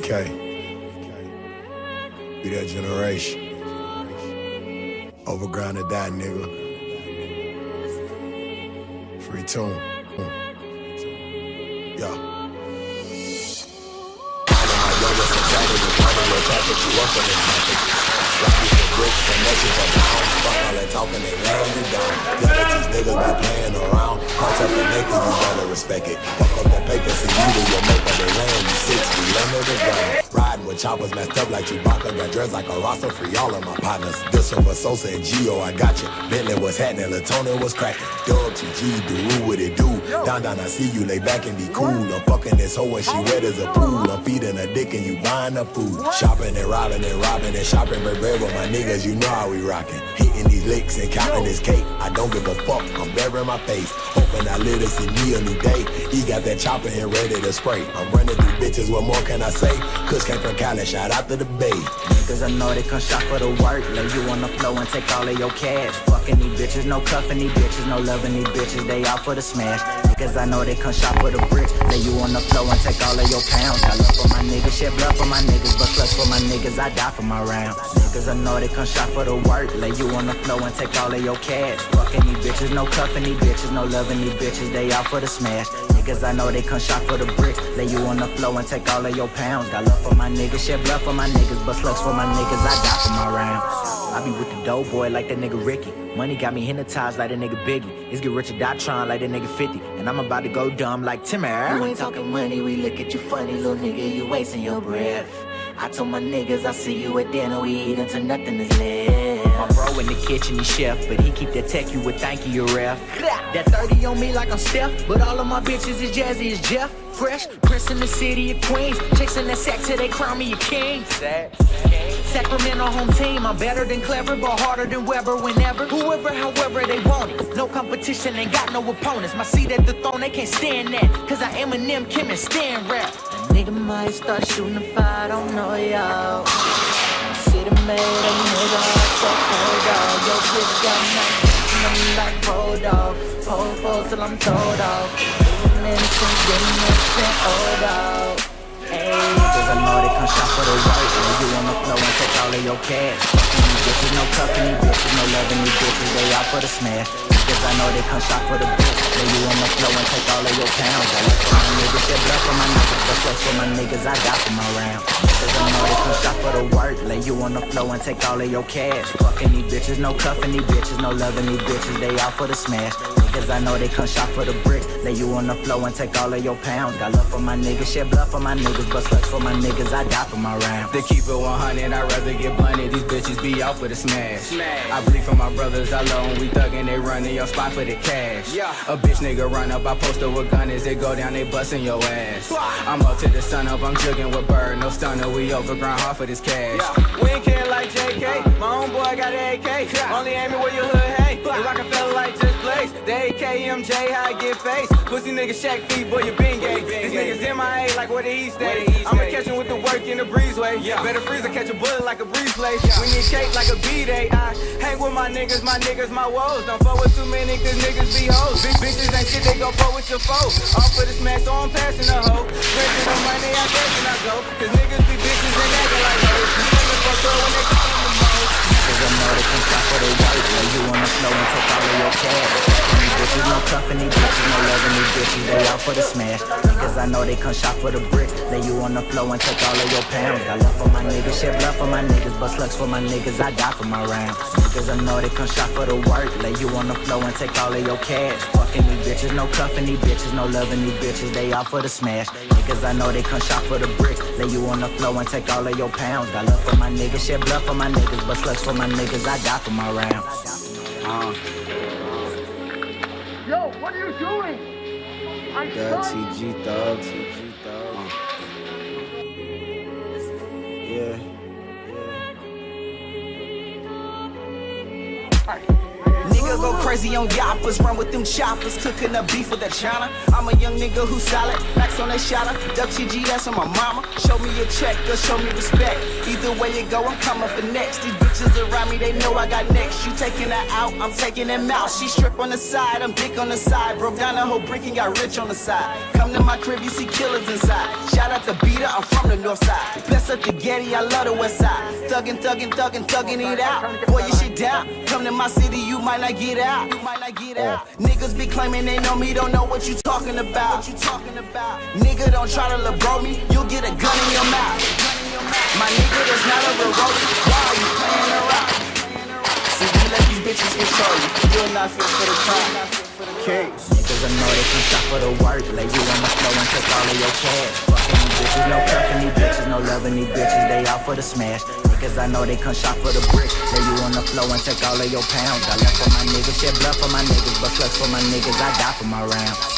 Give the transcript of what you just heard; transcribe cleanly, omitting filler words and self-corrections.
Be that generation. Overground to die, nigga. Free tune. Yeah. Talking, they laying you down. Yeah, let these niggas be playing around. Parts up the naked, you better respect it. Fuck up that paper, see you to your maker. They laying you 6 feet under the ground. Riding with choppers messed up like Chewbacca. Got dressed like a roster, free all of my partners. This over Sosa and Gio, I got you. Bentley was happening, Latona was cracking. Dub TG, do what it do. Down, I see you, lay back and be cool. I'm fucking this hoe when she wet as a pool. I'm feeding her dick and you buying her food. Shopping and robbing and shopping bread with my niggas, you know how we rockin'. Hitting these licks and counting this cake. I don't give a fuck, I'm burying my face. Hoping I live to see me a new day. He got that chopper here ready to spray. I'm running through bitches, what more can I say? Kush came from Cali, shout out to the Bay. Niggas I know they come shop for the work. Lay you on the floor and take all of your cash. Fucking these bitches, no cuffing these bitches, no loving these bitches, they out for the smash. Niggas I know they come shop for the bricks. Lay you on the floor and take all of your pounds. Got love for my niggas, shed blood for my niggas, but slugs for my niggas, I die for my rounds. Niggas I know they come shop for the work. Lay you on the floor and take all of your cash. Fucking these bitches, no cuffing these bitches, no loving these bitches, they out for the smash. Niggas I know they come shop for the bricks. Lay you on the floor and take all of your pounds. Got love for my niggas, shed blood for my niggas, but slugs for my niggas, I die for my rounds. I be with the dope boy like that nigga Ricky. Money got me hypnotized like that nigga Biggie. It's get rich or die trying like that nigga 50. And I'm about to go dumb like Timmer. You ain't talking money, we look at you funny, little nigga, you wasting your breath. I told my niggas I see you at dinner, we eat until nothing is left. My bro in the kitchen, he chef, but he keep that tech you with thank you, ref. That 30 on me like I'm Steph, but all of my bitches is Jazzy as Jeff. Fresh, Prince in the city of Queens, chasing that sack till they crown me a king. Sacramento home team, I'm better than clever, but harder than Weber whenever. Whoever, however they want it. No competition, ain't got no opponents. My seat at the throne, they can't stand that. Cause I am Eminem, Kim, and Stan rap. A nigga might start shooting a fire, I don't know y'all. City made a nigga heart so cold, dog. Yo, bitch got nice, like road dog. Pole foes till I'm told off. Getting innocent, old dog. Hey, cause I know they come shop for the work. Lay you on the floor and take all of your cash. Fucking these bitches, no cuffing these bitches, no loving these bitches, they out for the smash. Niggas I know they come shop for the bricks. Lay you on the floor and take all of your pounds. I look for my niggas, shed blood for my niggas, but slugs for my niggas, I die for my round. Niggas I know they come shop for the work. Lay you on the floor and take all of your cash. Fucking these bitches, no cuffing these bitches, no loving these bitches, they out for the smash. Niggas I know they come shop for the bricks. Lay you on the floor and take all of your pounds. Got love for my niggas, shed blood for my niggas, but slugs for my niggas, I die for my round. They keep it 100, I'd rather get blunted. These bitches be out for the smash. I bleed for my brothers, I love we thuggin', they running your spot for the cash. A bitch nigga run up, I post her with gun as they go down, they bustin' your ass. I'm up to the sun up, I'm jugging with bird, no stunner, we overground hard for this cash. We ain't kidding like JK, my own boy got an AK. Only aiming where your hood hey, they Rockefeller like just blaze. The AKMJ, how I get faced. Pussy nigga Shaq feet, boy, you been gay. These niggas MIA like where the East stay. I'ma catch him with the work in the breezeway. Better freeze or catch a bullet like a breeze plate. We need cake like a B-day. I hang with my niggas, my woes. Don't fuck with too many cause niggas be hoes. Big bitches ain't shit, they go fuck with your foe. All for the smash, so I'm passing the hoe. Spending the money, I guess and I go. Cause niggas be bitches and acting like hoes. These niggas fuck up when they call them the most. Niggas I know they come shop for the work. Lay you on the floor and take all of your cash. Fucking these bitches, no cuffing these bitches, no loving these bitches, they out for the smash. Niggas I know they come shop for the bricks. Lay you on the floor and take all of your pounds. Got love for my niggas, shed blood for my niggas, but slugs for my niggas, I die for my rounds. Niggas I know they come shop for the work. Lay you on the floor and take all of your cash. Fucking these bitches, no cuffing these bitches, no loving these bitches, they out for the smash. Niggas I know they come shop for the bricks. Lay you on the floor and take all of your pounds. Got love for my niggas, shed blood for my niggas, but slugs for my niggas, I die for my rounds. Yo, what are you doing? I'm sorry. TG Thug. Yeah. Nigga go crazy. crazy on yappers, run with them choppers, cooking up beef with that China. I'm a young nigga who's solid, max on that shotter, WTGS on my mama. Show me a check or show me respect. Either way it go, I'm coming for next. These bitches around me, they know I got next. You taking her out, I'm taking them out. She strip on the side, I'm dick on the side. Broke down the whole brick and got rich on the side. Come to my crib, you see killers inside. Shout out to Beater, I'm from the north side. Bless up the Getty, I love the west side. Thuggin', thuggin', thuggin', thuggin' it out. Boy, you shit down. Come to my city, you might not get out. You might not get out. Niggas be claiming they know me, don't know what you talking about. What you talking about? Nigga, don't try to libro me, you'll get a gun in your mouth. My nigga, that's not a real rollie. Why are you playing around? See, we let these bitches control you. You're not fit for the crime. Niggas I know they can shop for the work. Lay you on the floor and take all of your cash. Fucking these bitches, no cuffing these bitches, no loving these bitches, they out for the smash. Niggas I know they come shop for the brick. Lay you on the floor and take all of your pounds. I left for my niggas, shed blood for my niggas, but flex for my niggas, I die for my rounds.